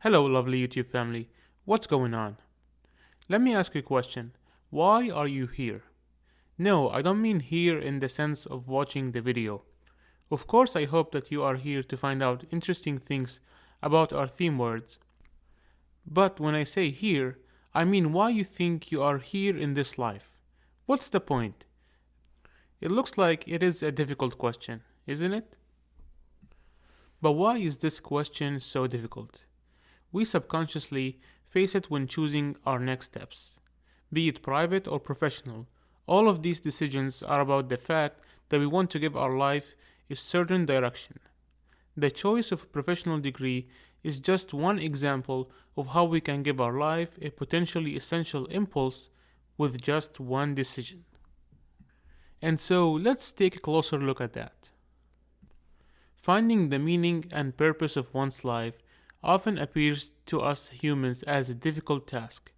Hello, lovely YouTube family. What's going on? Let me ask you a question. Why are you here? No, I don't mean here in the sense of watching the video. Of course, I hope that you are here to find out interesting things about our theme words. But when I say here, I mean why you think you are here in this life. What's the point? It looks like it is a difficult question, isn't it? But why is this question so difficult? We subconsciously face it when choosing our next steps. Be it private or professional, all of these decisions are about the fact that we want to give our life a certain direction. The choice of a professional degree is just one example of how we can give our life a potentially essential impulse with just one decision. And so let's take a closer look at that. Finding the meaning and purpose of one's life often appears to us humans as a difficult task,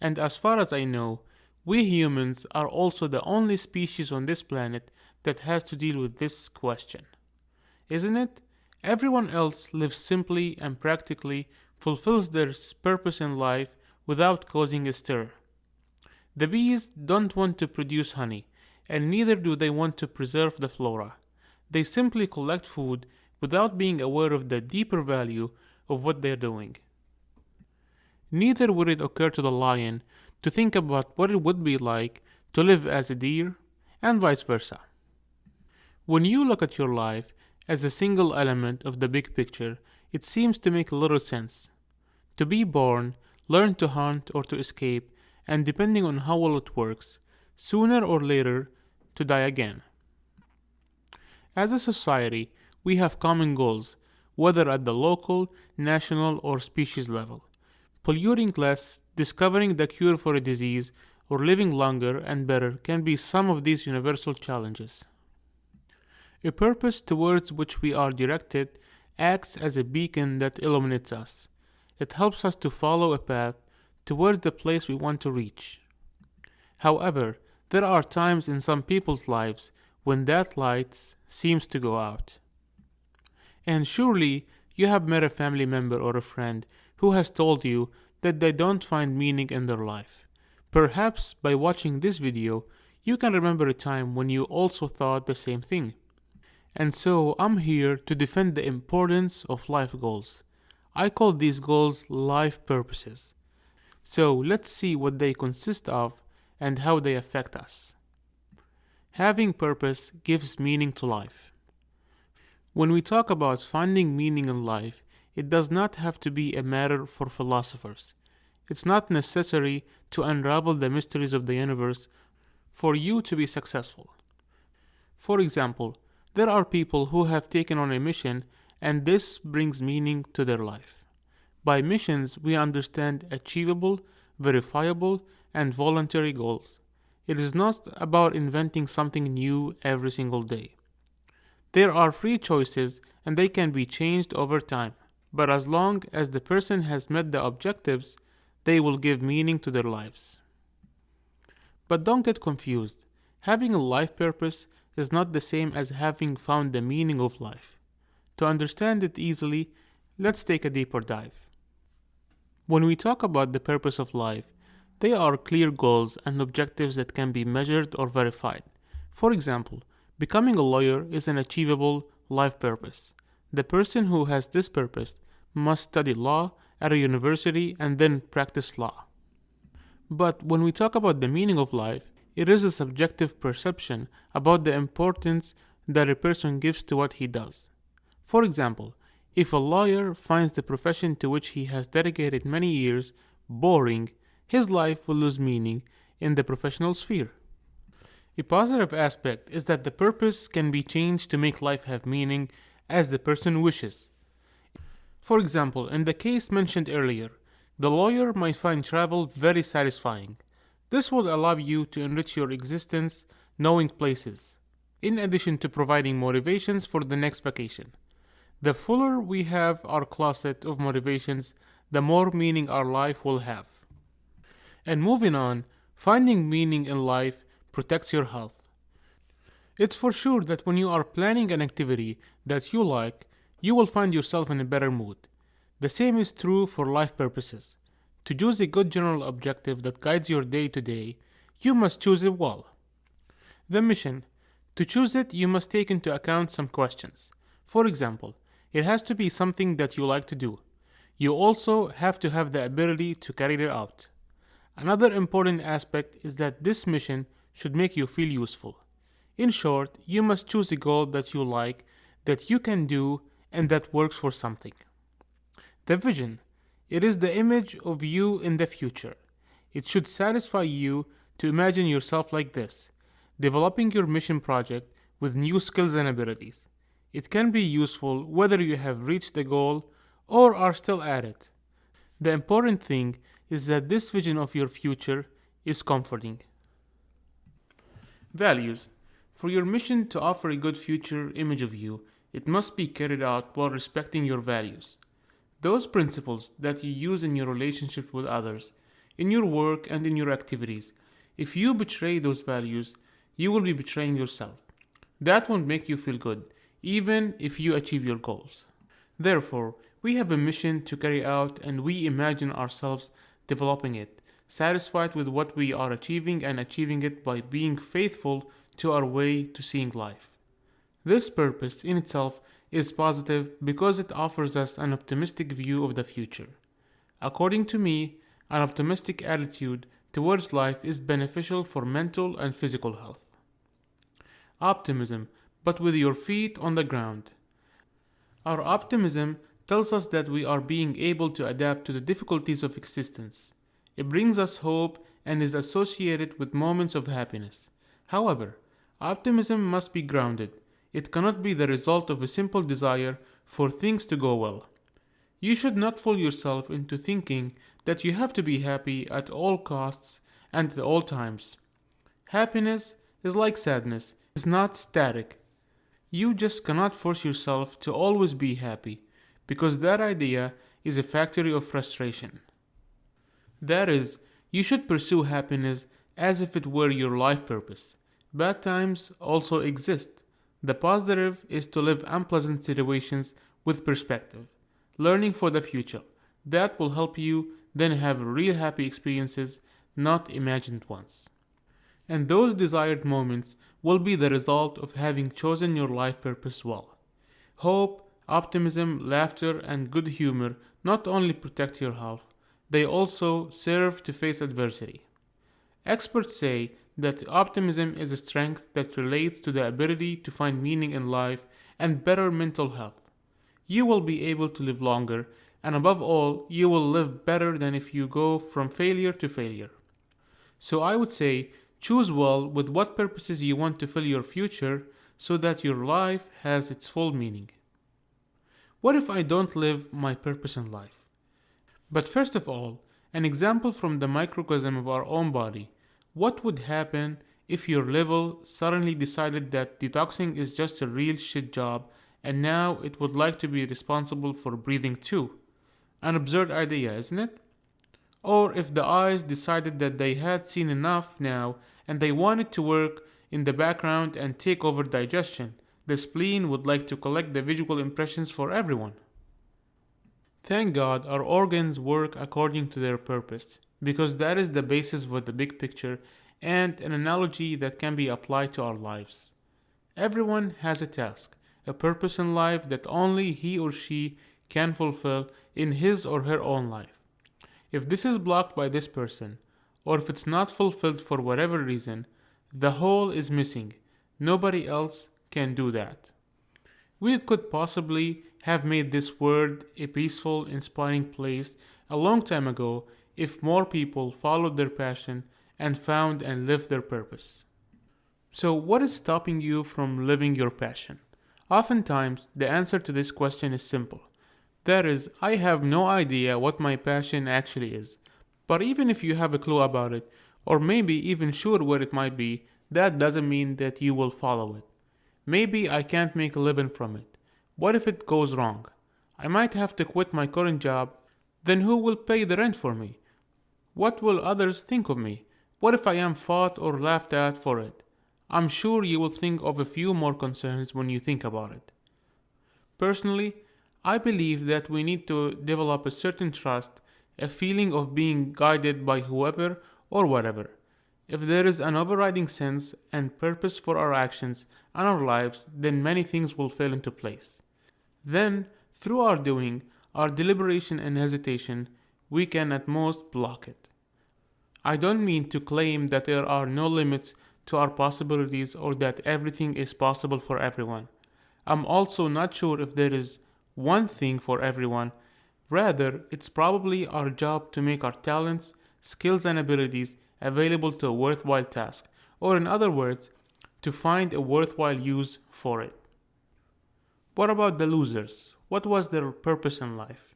and as far as I know, we humans are also the only species on this planet that has to deal with this question. Isn't it? Everyone else lives simply and practically fulfills their purpose in life without causing a stir. The bees don't want to produce honey, and neither do they want to preserve the flora. They simply collect food without being aware of the deeper value of what they're doing. Neither would it occur to the lion to think about what it would be like to live as a deer, and vice versa. When you look at your life as a single element of the big picture, it seems to make little sense. To be born, learn to hunt or to escape, and depending on how well it works, sooner or later to die again. As a society, we have common goals, whether at the local, national, or species level. Polluting less, discovering the cure for a disease, or living longer and better can be some of these universal challenges. A purpose towards which we are directed acts as a beacon that illuminates us. It helps us to follow a path towards the place we want to reach. However, there are times in some people's lives when that light seems to go out. And surely you have met a family member or a friend who has told you that they don't find meaning in their life. Perhaps by watching this video, you can remember a time when you also thought the same thing. And so I'm here to defend the importance of life goals. I call these goals life purposes. So let's see what they consist of and how they affect us. Having purpose gives meaning to life. When we talk about finding meaning in life, it does not have to be a matter for philosophers. It's not necessary to unravel the mysteries of the universe for you to be successful. For example, there are people who have taken on a mission and this brings meaning to their life. By missions, we understand achievable, verifiable, and voluntary goals. It is not about inventing something new every single day. There are free choices and they can be changed over time, but as long as the person has met the objectives, they will give meaning to their lives. But don't get confused. Having a life purpose is not the same as having found the meaning of life. To understand it easily, let's take a deeper dive. When we talk about the purpose of life, they are clear goals and objectives that can be measured or verified. For example, becoming a lawyer is an achievable life purpose. The person who has this purpose must study law at a university and then practice law. But when we talk about the meaning of life, it is a subjective perception about the importance that a person gives to what he does. For example, if a lawyer finds the profession to which he has dedicated many years boring, his life will lose meaning in the professional sphere. A positive aspect is that the purpose can be changed to make life have meaning as the person wishes. For example, in the case mentioned earlier, the lawyer might find travel very satisfying. This will allow you to enrich your existence knowing places, in addition to providing motivations for the next vacation. The fuller we have our closet of motivations, the more meaning our life will have. And moving on, finding meaning in life protects your health. It's for sure that when you are planning an activity that you like, you will find yourself in a better mood. The same is true for life purposes. To choose a good general objective that guides your day to day, you must choose it well. The mission. To choose it, you must take into account some questions. For example, it has to be something that you like to do. You also have to have the ability to carry it out. Another important aspect is that this mission should make you feel useful. In short, you must choose a goal that you like, that you can do, and that works for something. The vision. It is the image of you in the future. It should satisfy you to imagine yourself like this, developing your mission project with new skills and abilities. It can be useful whether you have reached the goal or are still at it. The important thing is that this vision of your future is comforting. Values. For your mission to offer a good future image of you, it must be carried out while respecting your values. Those principles that you use in your relationship with others, in your work, and in your activities. If you betray those values, you will be betraying yourself. That won't make you feel good, even if you achieve your goals. Therefore, we have a mission to carry out and we imagine ourselves developing it, satisfied with what we are achieving and achieving it by being faithful to our way to seeing life. This purpose in itself is positive because it offers us an optimistic view of the future. According to me, an optimistic attitude towards life is beneficial for mental and physical health. Optimism, but with your feet on the ground. Our optimism tells us that we are being able to adapt to the difficulties of existence. It brings us hope and is associated with moments of happiness. However, optimism must be grounded. It cannot be the result of a simple desire for things to go well. You should not fool yourself into thinking that you have to be happy at all costs and at all times. Happiness is like sadness, it's not static. You just cannot force yourself to always be happy, because that idea is a factory of frustration. That is, you should pursue happiness as if it were your life purpose. Bad times also exist. The positive is to live unpleasant situations with perspective, learning for the future. That will help you then have real happy experiences, not imagined ones. And those desired moments will be the result of having chosen your life purpose well. Hope, optimism, laughter, and good humor not only protect your health, they also serve to face adversity. Experts say that optimism is a strength that relates to the ability to find meaning in life and better mental health. You will be able to live longer, and above all, you will live better than if you go from failure to failure. So I would say, choose well with what purposes you want to fill your future so that your life has its full meaning. What if I don't live my purpose in life? But first of all, an example from the microcosm of our own body. What would happen if your liver suddenly decided that detoxing is just a real shit job and now it would like to be responsible for breathing too? An absurd idea, isn't it? Or if the eyes decided that they had seen enough now and they wanted to work in the background and take over digestion, the spleen would like to collect the visual impressions for everyone. Thank God our organs work according to their purpose, because that is the basis for the big picture and an analogy that can be applied to our lives. Everyone has a task, a purpose in life that only he or she can fulfill in his or her own life. If this is blocked by this person, or if it's not fulfilled for whatever reason, the whole is missing. Nobody else can do that. We could possibly have made this world a peaceful, inspiring place a long time ago if more people followed their passion and found and lived their purpose. So, what is stopping you from living your passion? Oftentimes, the answer to this question is simple. That is, I have no idea what my passion actually is. But even if you have a clue about it, or maybe even sure what it might be, that doesn't mean that you will follow it. Maybe I can't make a living from it. What if it goes wrong? I might have to quit my current job. Then who will pay the rent for me? What will others think of me? What if I am fought or laughed at for it? I'm sure you will think of a few more concerns when you think about it. Personally, I believe that we need to develop a certain trust, a feeling of being guided by whoever or whatever. If there is an overriding sense and purpose for our actions and our lives, then many things will fall into place. Then, through our doing, our deliberation and hesitation, we can at most block it. I don't mean to claim that there are no limits to our possibilities or that everything is possible for everyone. I'm also not sure if there is one thing for everyone. Rather, it's probably our job to make our talents, skills, and abilities available to a worthwhile task, or in other words, to find a worthwhile use for it. What about the losers? What was their purpose in life?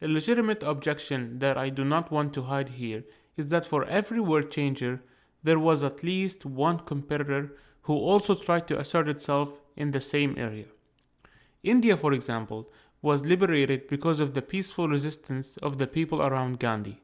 A legitimate objection that I do not want to hide here is that for every word changer, there was at least one competitor who also tried to assert itself in the same area. India, for example, was liberated because of the peaceful resistance of the people around Gandhi.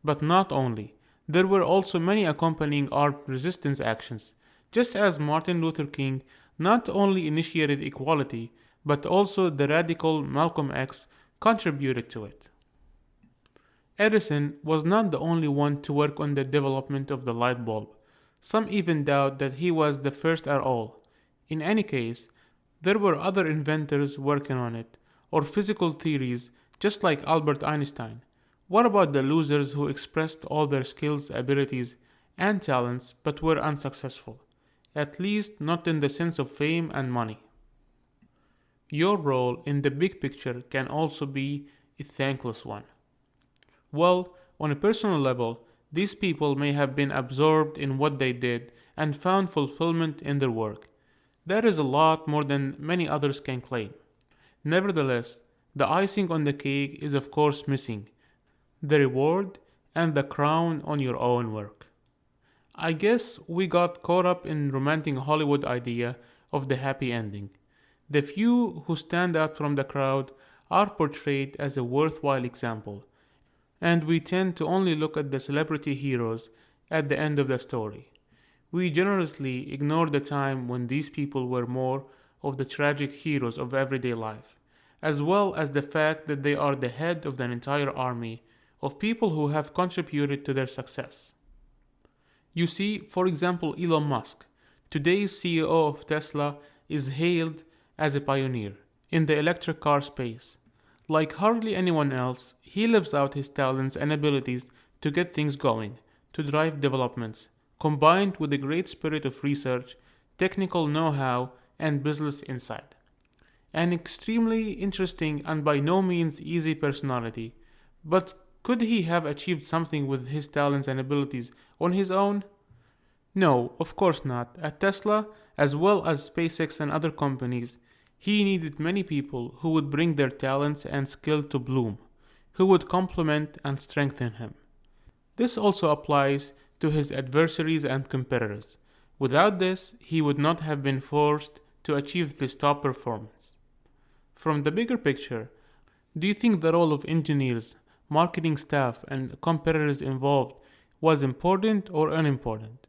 But not only, there were also many accompanying armed resistance actions, just as Martin Luther King not only initiated equality, but also the radical Malcolm X contributed to it. Edison was not the only one to work on the development of the light bulb. Some even doubt that he was the first at all. In any case, there were other inventors working on it, or physical theories, just like Albert Einstein. What about the losers who expressed all their skills, abilities, and talents but were unsuccessful? At least not in the sense of fame and money. Your role in the big picture can also be a thankless one. Well, on a personal level, these people may have been absorbed in what they did and found fulfillment in their work. That is a lot more than many others can claim. Nevertheless, the icing on the cake is of course missing the reward and the crown on your own work. I guess we got caught up in romantic Hollywood idea of the happy ending. The few who stand out from the crowd are portrayed as a worthwhile example, and we tend to only look at the celebrity heroes at the end of the story. We generously ignore the time when these people were more of the tragic heroes of everyday life, as well as the fact that they are the head of an entire army of people who have contributed to their success. You see, for example, Elon Musk, today's CEO of Tesla, is hailed as a pioneer in the electric car space. Like hardly anyone else, he lives out his talents and abilities to get things going, to drive developments, combined with a great spirit of research, technical know-how, and business insight. An extremely interesting and by no means easy personality, but could he have achieved something with his talents and abilities on his own? No, of course not. At Tesla, as well as SpaceX and other companies, he needed many people who would bring their talents and skill to bloom, who would complement and strengthen him. This also applies to his adversaries and competitors. Without this, he would not have been forced to achieve this top performance. From the bigger picture, do you think the role of engineers, marketing staff, and competitors involved was important or unimportant?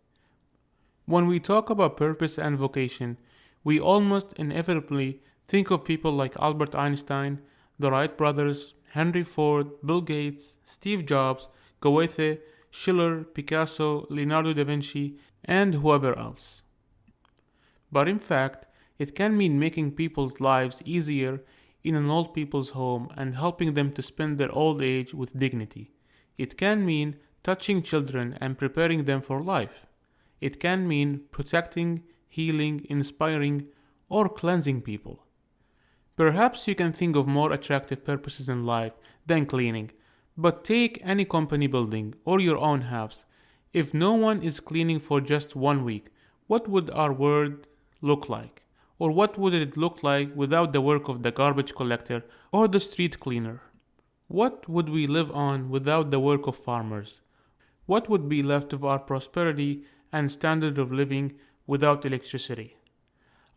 When we talk about purpose and vocation, we almost inevitably think of people like Albert Einstein, the Wright brothers, Henry Ford, Bill Gates, Steve Jobs, Goethe, Schiller, Picasso, Leonardo da Vinci, and whoever else. But in fact, it can mean making people's lives easier in an old people's home and helping them to spend their old age with dignity. It can mean touching children and preparing them for life. It can mean protecting, healing, inspiring, or cleansing people. Perhaps you can think of more attractive purposes in life than cleaning, but take any company building or your own house. If no one is cleaning for just 1 week, what would our world look like? Or what would it look like without the work of the garbage collector or the street cleaner? What would we live on without the work of farmers? What would be left of our prosperity and standard of living without electricity?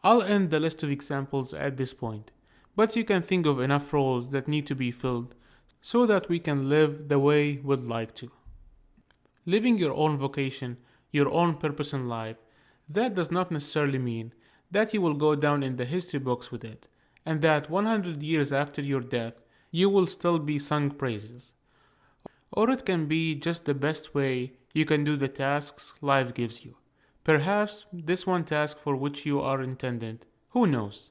I'll end the list of examples at this point, but you can think of enough roles that need to be filled so that we can live the way we'd like to. Living your own vocation, your own purpose in life, that does not necessarily mean that you will go down in the history books with it, and that 100 years after your death, you will still be sung praises. Or it can be just the best way you can do the tasks life gives you. Perhaps this one task for which you are intended. Who knows?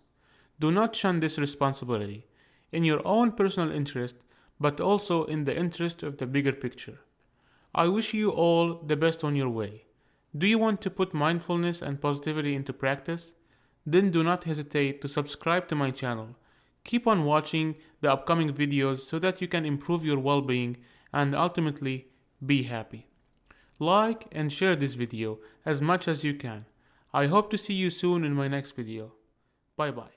Do not shun this responsibility, in your own personal interest, but also in the interest of the bigger picture. I wish you all the best on your way. Do you want to put mindfulness and positivity into practice? Then do not hesitate to subscribe to my channel. Keep on watching the upcoming videos so that you can improve your well-being and ultimately be happy. Like and share this video as much as you can. I hope to see you soon in my next video. Bye bye.